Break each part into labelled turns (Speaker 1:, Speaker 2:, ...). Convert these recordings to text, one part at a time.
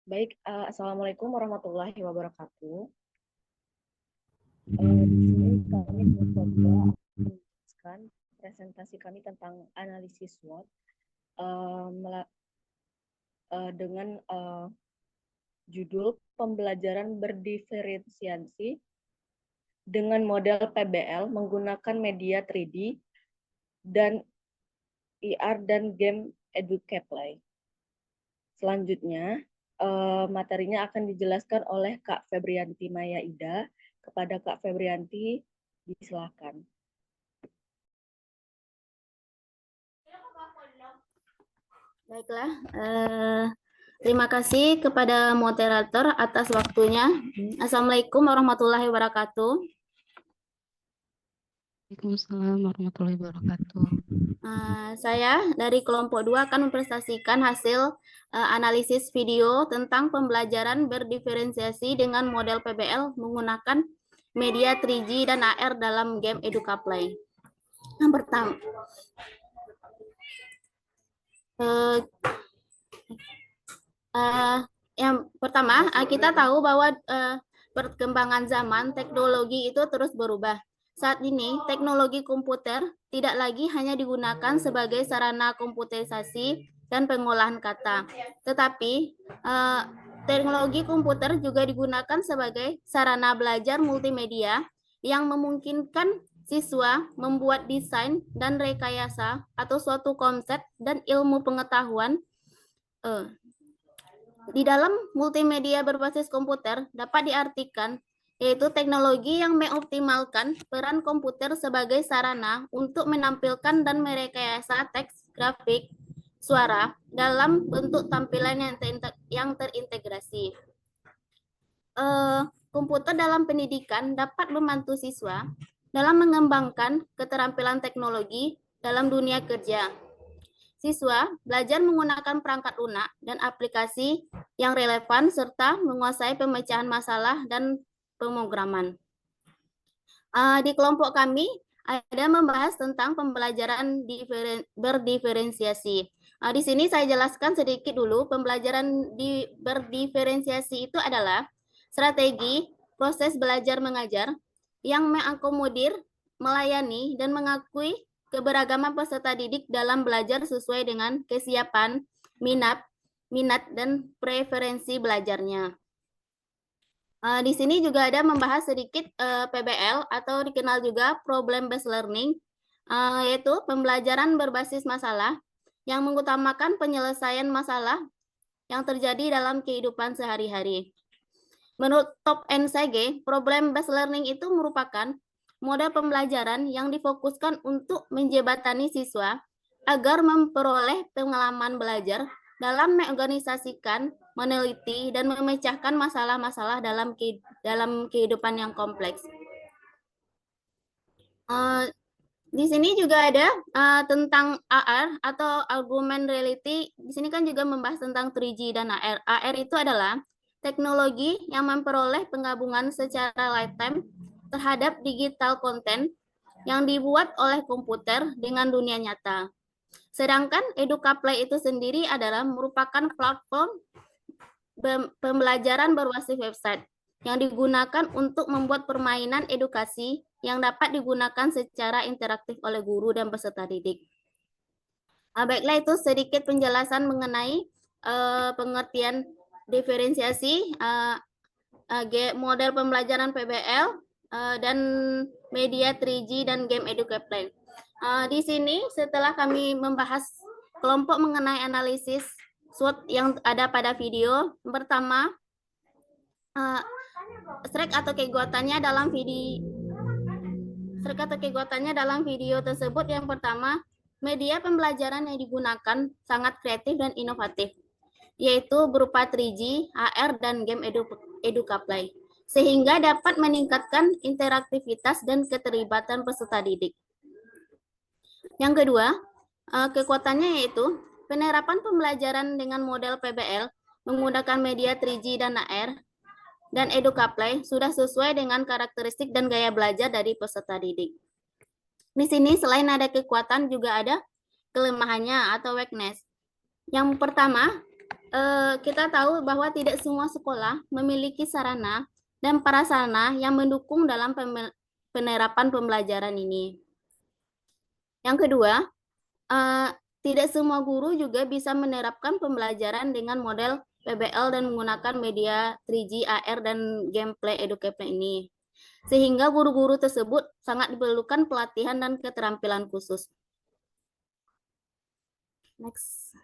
Speaker 1: Baik, Assalamualaikum warahmatullahi wabarakatuh. Di sini kami mencoba menjelaskan presentasi kami tentang analisis SWOT dengan judul pembelajaran berdiferensiasi dengan model PBL menggunakan media 3D dan IR dan game EduCaplay. Selanjutnya, materinya akan dijelaskan oleh Kak Febrianti Maya Ida. Kepada Kak Febrianti, disilakan.
Speaker 2: Baiklah, terima kasih kepada moderator atas waktunya. Assalamualaikum warahmatullahi wabarakatuh.
Speaker 3: Waalaikumsalam warahmatullahi wabarakatuh.
Speaker 2: Saya dari kelompok 2 akan mempresentasikan hasil analisis video tentang pembelajaran berdiferensiasi dengan model PBL menggunakan media 3G dan AR dalam game EduCaplay. Yang pertama, kita tahu bahwa perkembangan zaman teknologi itu terus berubah. Saat ini, teknologi komputer tidak lagi hanya digunakan sebagai sarana komputerisasi dan pengolahan kata, tetapi teknologi komputer juga digunakan sebagai sarana belajar multimedia yang memungkinkan siswa membuat desain dan rekayasa atau suatu konsep dan ilmu pengetahuan. Di dalam multimedia berbasis komputer dapat diartikan yaitu teknologi yang mengoptimalkan peran komputer sebagai sarana untuk menampilkan dan merekayasa teks, grafik, suara dalam bentuk tampilan yang terintegrasi. Komputer dalam pendidikan dapat membantu siswa dalam mengembangkan keterampilan teknologi dalam dunia kerja. Siswa belajar menggunakan perangkat lunak dan aplikasi yang relevan serta menguasai pemecahan masalah dan pemrograman. Di kelompok kami ada membahas tentang pembelajaran berdiferensiasi. Di sini saya jelaskan sedikit dulu. Pembelajaran berdiferensiasi itu adalah strategi proses belajar mengajar yang mengakomodir, melayani, dan mengakui keberagaman peserta didik dalam belajar sesuai dengan kesiapan, minat, dan preferensi belajarnya. Di sini juga ada membahas sedikit PBL atau dikenal juga Problem Based Learning, yaitu pembelajaran berbasis masalah yang mengutamakan penyelesaian masalah yang terjadi dalam kehidupan sehari-hari. Menurut Top NCG, Problem Based Learning itu merupakan model pembelajaran yang difokuskan untuk menjembatani siswa agar memperoleh pengalaman belajar dalam mengorganisasikan, meneliti, dan memecahkan masalah-masalah dalam kehidupan yang kompleks. Di sini juga ada tentang AR atau Augmented Reality. Di sini kan juga membahas tentang 3G dan AR. AR itu adalah teknologi yang memperoleh penggabungan secara lifetime terhadap digital content yang dibuat oleh komputer dengan dunia nyata. Sedangkan EduCaplay itu sendiri adalah merupakan platform pembelajaran berbasis website yang digunakan untuk membuat permainan edukasi yang dapat digunakan secara interaktif oleh guru dan peserta didik. Baiklah, itu sedikit penjelasan mengenai pengertian diferensiasi model pembelajaran PBL dan media 3G dan game EduCaplay. Di sini setelah kami membahas kelompok mengenai analisis SWOT yang ada pada video, pertama strength atau kekuatannya dalam video tersebut. Yang pertama, media pembelajaran yang digunakan sangat kreatif dan inovatif, yaitu berupa 3G, AR, dan game EduCaplay, sehingga dapat meningkatkan interaktivitas dan keterlibatan peserta didik. Yang kedua, kekuatannya yaitu penerapan pembelajaran dengan model PBL menggunakan media 3G dan AR dan EduCaplay sudah sesuai dengan karakteristik dan gaya belajar dari peserta didik. Di sini selain ada kekuatan juga ada kelemahannya atau weakness. Yang pertama, kita tahu bahwa tidak semua sekolah memiliki sarana dan prasarana yang mendukung dalam penerapan pembelajaran ini. Yang kedua, tidak semua guru juga bisa menerapkan pembelajaran dengan model PBL dan menggunakan media 3G, AR, dan gameplay educaplay ini. Sehingga guru-guru tersebut sangat diperlukan pelatihan dan keterampilan khusus. Next.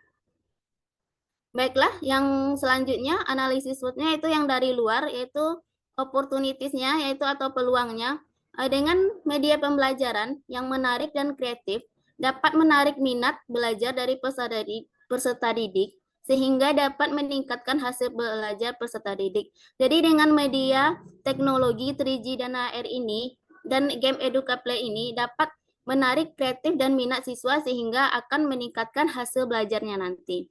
Speaker 2: Baiklah, yang selanjutnya analisis SWOT-nya itu yang dari luar, yaitu opportunities-nya, yaitu atau peluangnya. Dengan media pembelajaran yang menarik dan kreatif, dapat menarik minat belajar dari peserta didik, sehingga dapat meningkatkan hasil belajar peserta didik. Jadi dengan media teknologi 3G dan AR ini, dan game educaplay ini dapat menarik kreatif dan minat siswa sehingga akan meningkatkan hasil belajarnya nanti.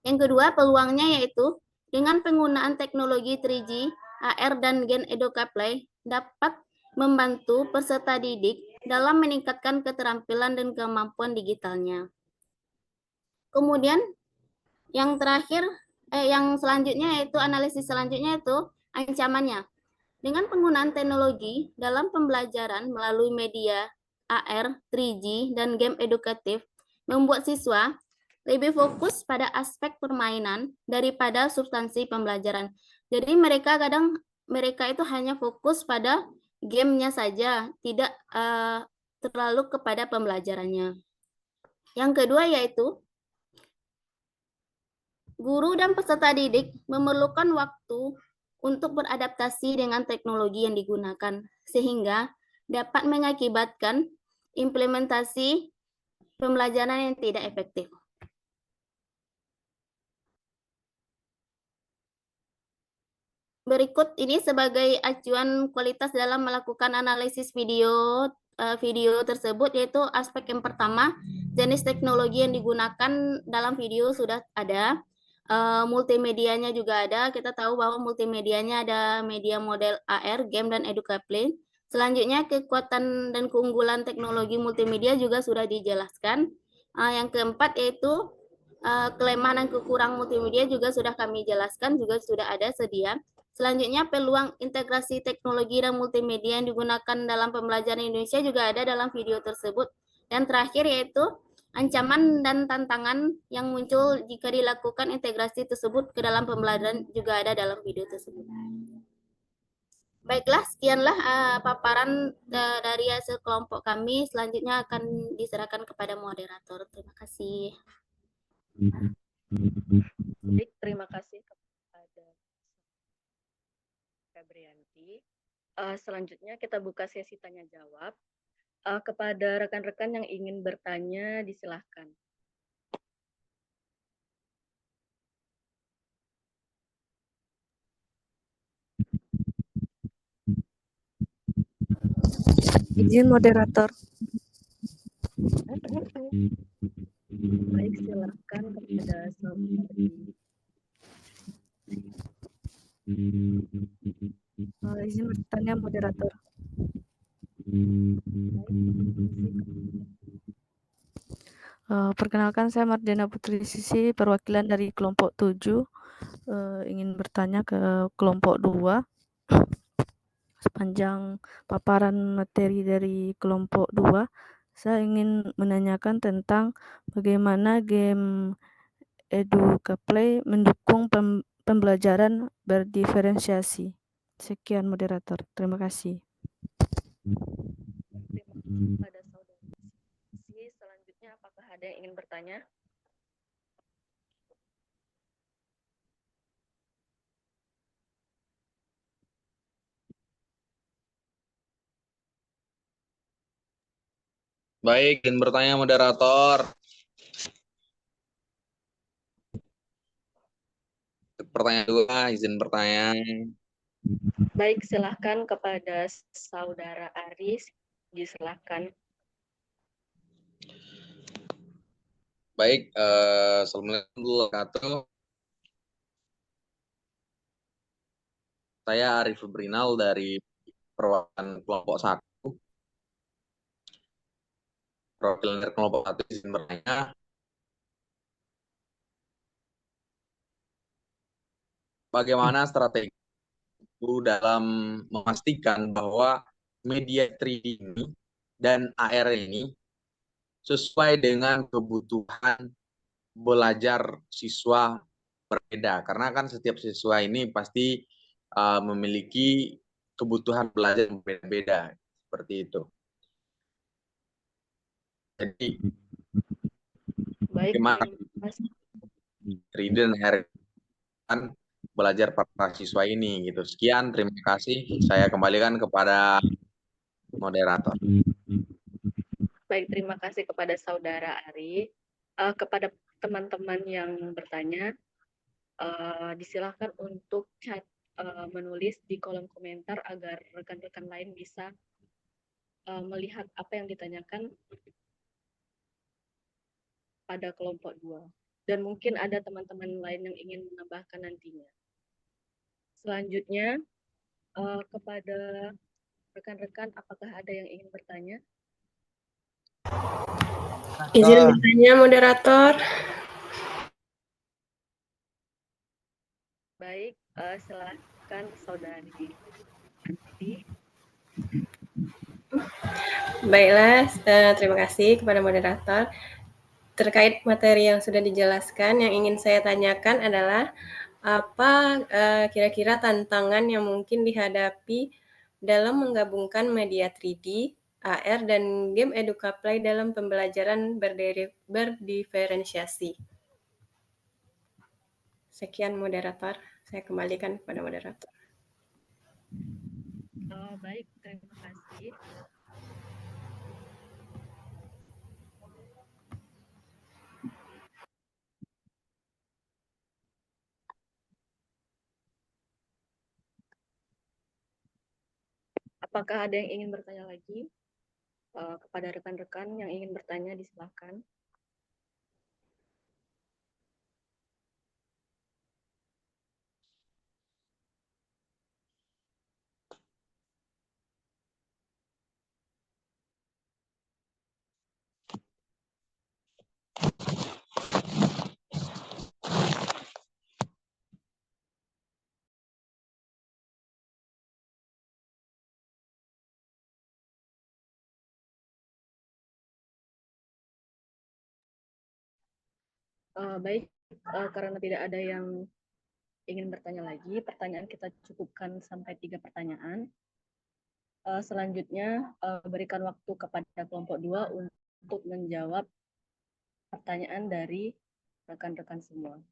Speaker 2: Yang kedua, peluangnya yaitu dengan penggunaan teknologi 3G, AR, dan game educaplay dapat membantu peserta didik dalam meningkatkan keterampilan dan kemampuan digitalnya. Kemudian yang terakhir, yang selanjutnya yaitu analisis selanjutnya itu ancamannya. Dengan penggunaan teknologi dalam pembelajaran melalui media AR, 3G, dan game edukatif, membuat siswa lebih fokus pada aspek permainan daripada substansi pembelajaran. Jadi mereka itu hanya fokus pada gamenya saja, tidak terlalu kepada pembelajarannya. Yang kedua yaitu guru dan peserta didik memerlukan waktu untuk beradaptasi dengan teknologi yang digunakan, sehingga dapat mengakibatkan implementasi pembelajaran yang tidak efektif. Berikut ini sebagai acuan kualitas dalam melakukan analisis video tersebut, yaitu aspek yang pertama, jenis teknologi yang digunakan dalam video sudah ada, multimedianya juga ada. Kita tahu bahwa multimedianya ada media model AR, game, dan educaplay. Selanjutnya, kekuatan dan keunggulan teknologi multimedia juga sudah dijelaskan. Yang keempat yaitu kelemahan dan kekurangan multimedia juga sudah kami jelaskan, juga sudah ada sedia. Selanjutnya, peluang integrasi teknologi dan multimedia yang digunakan dalam pembelajaran Indonesia juga ada dalam video tersebut. Dan terakhir yaitu ancaman dan tantangan yang muncul jika dilakukan integrasi tersebut ke dalam pembelajaran juga ada dalam video tersebut. Baiklah, sekianlah paparan dari hasil kelompok kami. Selanjutnya akan diserahkan kepada moderator. Terima kasih.
Speaker 1: Baik, terima kasih kepada Febrianti. Selanjutnya kita buka sesi tanya jawab. Kepada rekan-rekan yang ingin bertanya, disilahkan.
Speaker 4: Izin moderator.
Speaker 1: Baik, silakan kepada
Speaker 4: Izin bertanya moderator. Perkenalkan, saya Mardiana Putri Sisi, perwakilan dari kelompok 7. Ingin bertanya ke kelompok 2. Sepanjang paparan materi dari kelompok 2, saya ingin menanyakan tentang bagaimana game educaplay mendukung pembelajaran berdiferensiasi. Sekian moderator. Terima kasih.
Speaker 1: Terima kasih kepada saudara. Selanjutnya, apakah ada yang ingin bertanya?
Speaker 5: Baik, izin bertanya moderator. Pertanyaan dua, izin bertanya.
Speaker 1: Baik, silahkan kepada saudara Aris. Disilahkan.
Speaker 5: Baik, Assalamualaikum warahmatullahi wabarakatuh. Saya Arif Brinal dari perwakilan kelompok 1. Perwakilan dari kelompok 1 izin bertanya. bagaimana strategi itu dalam memastikan bahwa media 3D ini dan AR ini sesuai dengan kebutuhan belajar siswa berbeda. Karena kan setiap siswa ini pasti memiliki kebutuhan belajar yang berbeda. Seperti itu. Jadi,
Speaker 1: Baik,
Speaker 5: bagaimana
Speaker 1: terima kasih.
Speaker 5: 3D dan AR kan belajar para siswa ini gitu. Sekian, terima kasih. Saya kembalikan kepada moderator.
Speaker 1: Baik, terima kasih kepada Saudara Ari. Kepada teman-teman yang bertanya, disilahkan untuk menulis di kolom komentar agar rekan-rekan lain bisa melihat apa yang ditanyakan pada kelompok 2. Dan mungkin ada teman-teman lain yang ingin menambahkan nantinya. Selanjutnya, kepada rekan-rekan, apakah ada yang ingin bertanya?
Speaker 6: Izin bertanya, moderator.
Speaker 1: Baik, silakan Saudari Andi.
Speaker 6: Baiklah, terima kasih kepada moderator. Terkait materi yang sudah dijelaskan, yang ingin saya tanyakan adalah apa kira-kira tantangan yang mungkin dihadapi dalam menggabungkan media 3D, AR, dan game EducaPlay dalam pembelajaran berdiferensiasi. Sekian moderator, saya kembalikan kepada moderator.
Speaker 1: Baik, terima kasih. Apakah ada yang ingin bertanya lagi? Kepada rekan-rekan yang ingin bertanya, disilahkan. Baik, karena tidak ada yang ingin bertanya lagi, pertanyaan kita cukupkan sampai 3 pertanyaan. Selanjutnya, berikan waktu kepada kelompok 2 untuk menjawab pertanyaan dari rekan-rekan semua.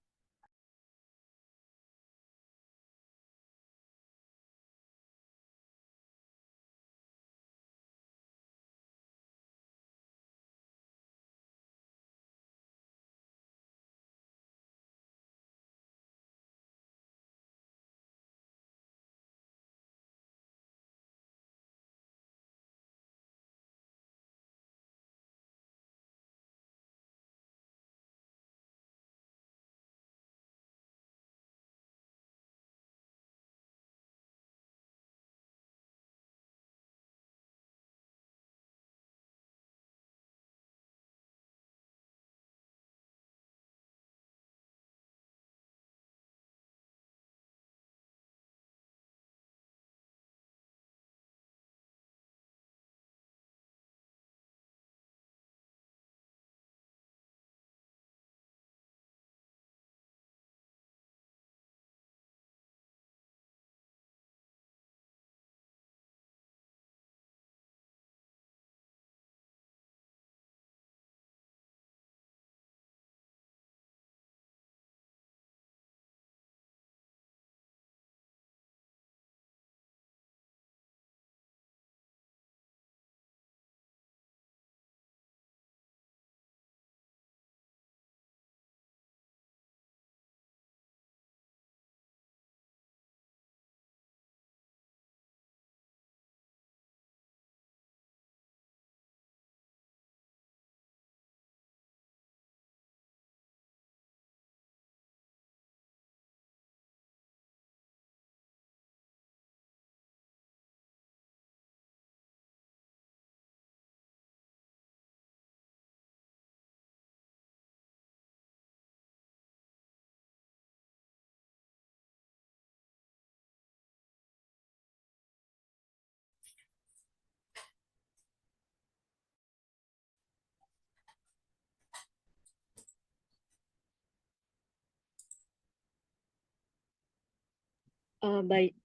Speaker 1: Baik.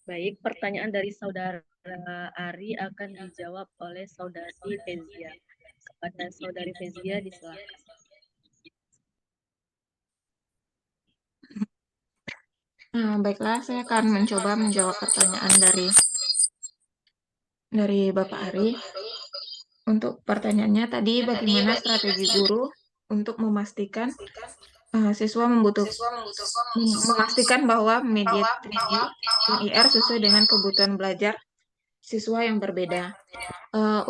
Speaker 1: Baik, pertanyaan dari Saudara Ari akan dijawab oleh Saudari Fezia. Kepada Saudari Fezia, disilakan.
Speaker 7: Baiklah, saya akan mencoba menjawab pertanyaan dari Bapak Ari. Untuk pertanyaannya tadi, bagaimana strategi guru untuk memastikan siswa memastikan bahwa media 3D dan IR sesuai dengan kebutuhan belajar siswa yang berbeda.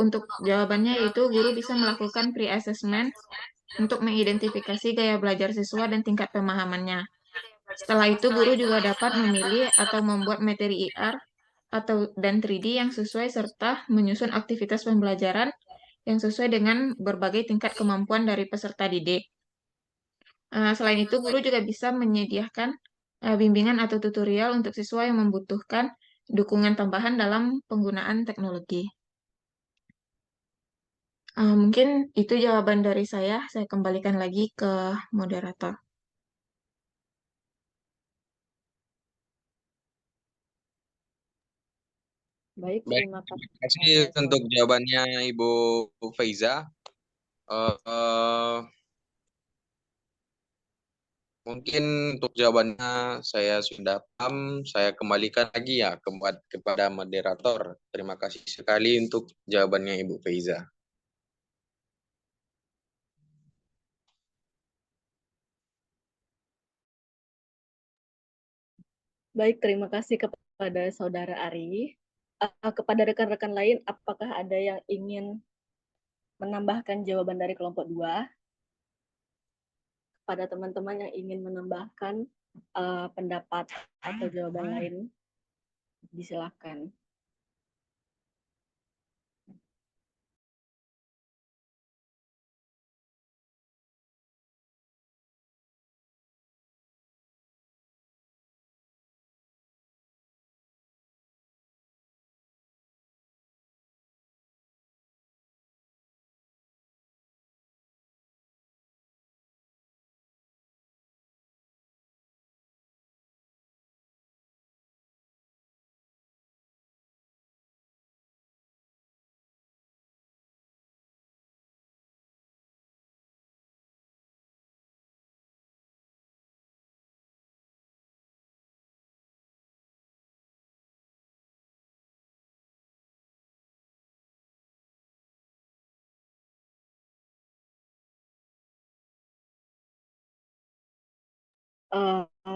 Speaker 7: Untuk jawabannya yaitu guru bisa melakukan pre-assessment untuk mengidentifikasi gaya belajar siswa dan tingkat pemahamannya. Setelah itu, guru juga dapat memilih atau membuat materi IR dan 3D yang sesuai serta menyusun aktivitas pembelajaran yang sesuai dengan berbagai tingkat kemampuan dari peserta didik. Selain itu, guru juga bisa menyediakan bimbingan atau tutorial untuk siswa yang membutuhkan dukungan tambahan dalam penggunaan teknologi. Mungkin itu jawaban dari saya. Saya kembalikan lagi ke moderator.
Speaker 1: Baik,
Speaker 5: Baik,
Speaker 1: terima
Speaker 5: terima
Speaker 1: kasih.
Speaker 5: kasih untuk jawabannya Ibu Faiza. Mungkin untuk jawabannya saya sudah paham. Saya kembalikan lagi ya kepada moderator. Terima kasih sekali untuk jawabannya Ibu Faiza.
Speaker 1: Baik, terima kasih kepada Saudara Ari. Kepada rekan-rekan lain, apakah ada yang ingin menambahkan jawaban dari kelompok 2? Pada teman-teman yang ingin menambahkan pendapat atau jawaban lain, disilakan.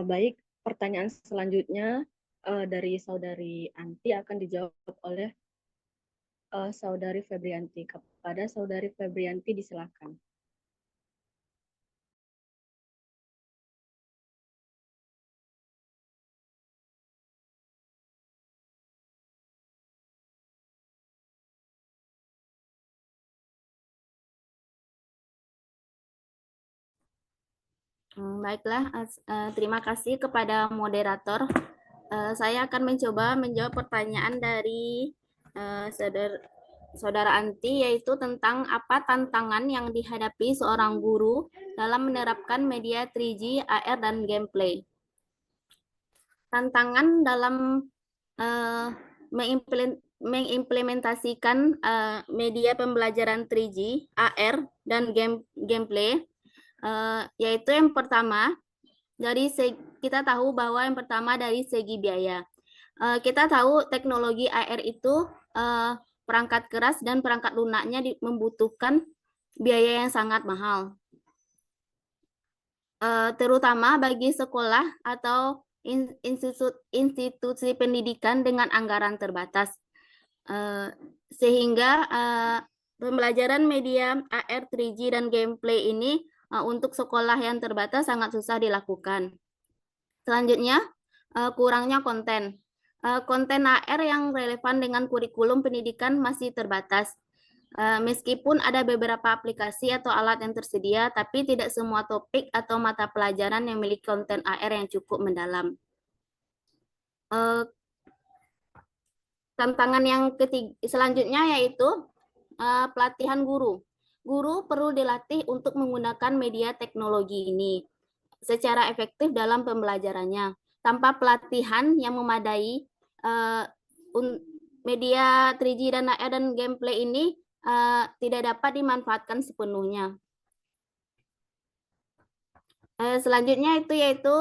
Speaker 1: Baik, pertanyaan selanjutnya dari Saudari Anti akan dijawab oleh Saudari Febrianti. Kepada Saudari Febrianti, disilakan.
Speaker 2: Baiklah, terima kasih kepada moderator. Saya akan mencoba menjawab pertanyaan dari Saudara Anti, yaitu tentang apa tantangan yang dihadapi seorang guru dalam menerapkan media 3G, AR, dan gameplay. Tantangan dalam mengimplementasikan media pembelajaran 3G, AR, dan gameplay, yaitu yang pertama, kita tahu bahwa yang pertama dari segi biaya. Kita tahu teknologi AR itu perangkat keras dan perangkat lunaknya membutuhkan biaya yang sangat mahal. Terutama bagi sekolah atau institusi pendidikan dengan anggaran terbatas. Sehingga pembelajaran media AR, 3G, dan gameplay ini untuk sekolah yang terbatas sangat susah dilakukan. Selanjutnya, kurangnya konten. Konten AR yang relevan dengan kurikulum pendidikan masih terbatas. Meskipun ada beberapa aplikasi atau alat yang tersedia, tapi tidak semua topik atau mata pelajaran yang memiliki konten AR yang cukup mendalam. Tantangan yang selanjutnya yaitu pelatihan guru. Guru perlu dilatih untuk menggunakan media teknologi ini secara efektif dalam pembelajarannya. tanpa pelatihan yang memadai, media 3G dan AR dan gameplay ini tidak dapat dimanfaatkan sepenuhnya. Selanjutnya itu yaitu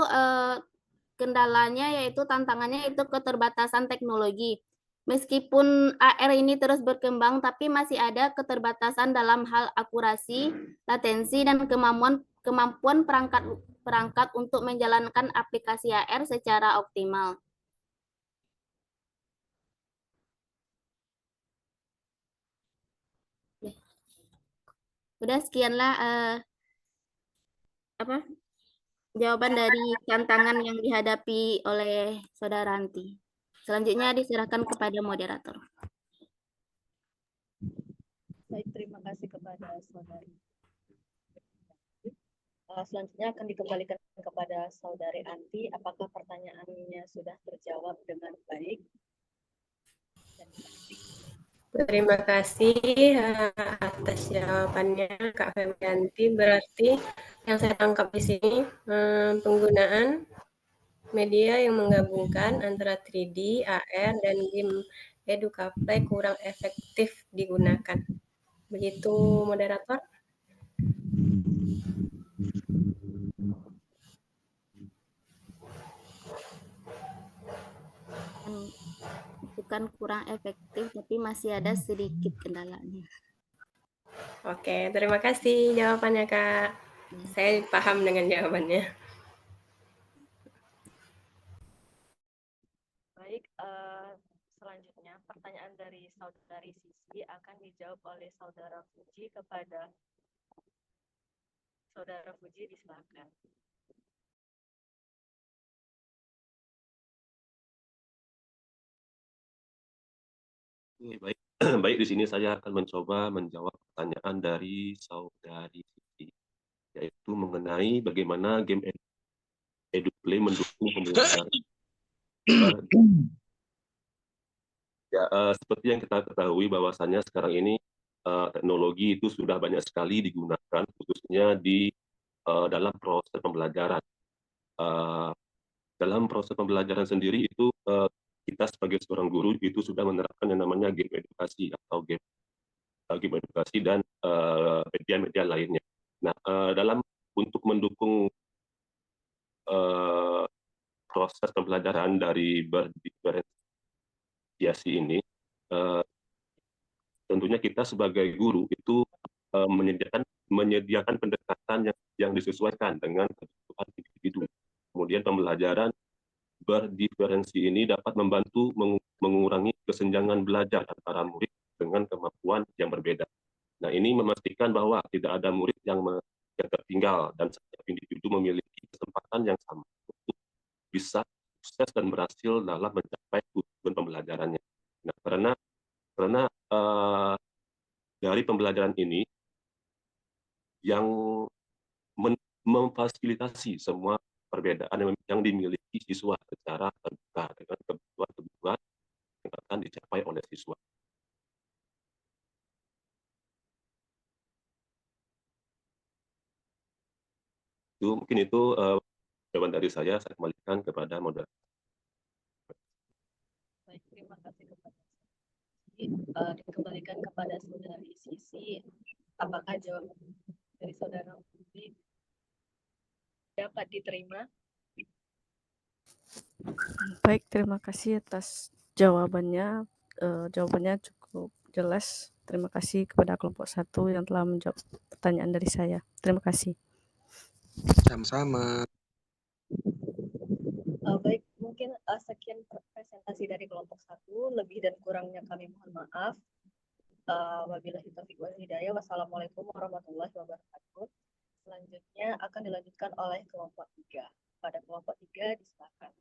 Speaker 2: kendalanya yaitu tantangannya itu keterbatasan teknologi. Meskipun AR ini terus berkembang, tapi masih ada keterbatasan dalam hal akurasi, latensi, dan kemampuan perangkat untuk menjalankan aplikasi AR secara optimal. Udah sekianlah jawaban dari tantangan yang dihadapi oleh Saudara Anti. Selanjutnya diserahkan kepada moderator.
Speaker 1: Baik, terima kasih kepada Saudari. Selanjutnya akan dikembalikan kepada Saudari Anti. Apakah pertanyaannya sudah terjawab dengan baik?
Speaker 6: Terima kasih atas jawabannya Kak Febrianti. Berarti yang saya tangkap di sini penggunaan media yang menggabungkan antara 3D, AR, dan game EduCaplay kurang efektif digunakan. Begitu, moderator?
Speaker 2: Bukan kurang efektif, tapi masih ada sedikit kendalanya.
Speaker 6: Oke, terima kasih jawabannya, Kak. Saya paham dengan jawabannya.
Speaker 1: Baik, selanjutnya pertanyaan dari Saudari Sisi akan dijawab oleh Saudara Fuji kepada Saudara Fuji, disilakan.
Speaker 8: Baik, baik, di sini saya akan mencoba menjawab pertanyaan dari Saudari Siti, yaitu mengenai bagaimana game EduPlay mendukung pembelajaran. Ya, seperti yang kita ketahui bahwasannya sekarang ini teknologi itu sudah banyak sekali digunakan, khususnya di dalam proses pembelajaran. Dalam proses pembelajaran sendiri itu kita sebagai seorang guru itu sudah menerapkan yang namanya game edukasi atau game edukasi dan media-media lainnya. Nah, untuk mendukung proses pembelajaran dari berdiferensiasi ini, tentunya kita sebagai guru itu menyediakan pendekatan yang disesuaikan dengan kebutuhan individu. Kemudian pembelajaran berdiferensi ini dapat membantu mengurangi kesenjangan belajar antara murid dengan kemampuan yang berbeda. Nah, ini memastikan bahwa tidak ada murid yang tertinggal dan setiap individu memiliki kesempatan yang sama untuk bisa sukses dan berhasil dalam mencapai tujuan pembelajarannya. Nah, karena dari pembelajaran ini yang memfasilitasi semua perbedaan yang dimiliki siswa secara terbuka dengan kebutuhan-kebutuhan yang akan dicapai oleh siswa. Mungkin itu jawaban dari saya kembalikan kepada moderator.
Speaker 1: Baik, terima kasih kepada dikembalikan kepada Saudari Sisi. Apakah jawaban dari Saudara Fuji dapat diterima?
Speaker 4: Baik, terima kasih atas jawabannya. Jawabannya cukup jelas. Terima kasih kepada kelompok 1 yang telah menjawab pertanyaan dari saya. Terima kasih.
Speaker 5: Sama-sama.
Speaker 1: Baik, mungkin sekian presentasi dari kelompok 1. Lebih dan kurangnya kami mohon maaf. Wabillahi taufiq wal hidayah. Wassalamualaikum warahmatullahi wabarakatuh. Selanjutnya akan dilanjutkan oleh kelompok 3. Pada kelompok 3 disilakan.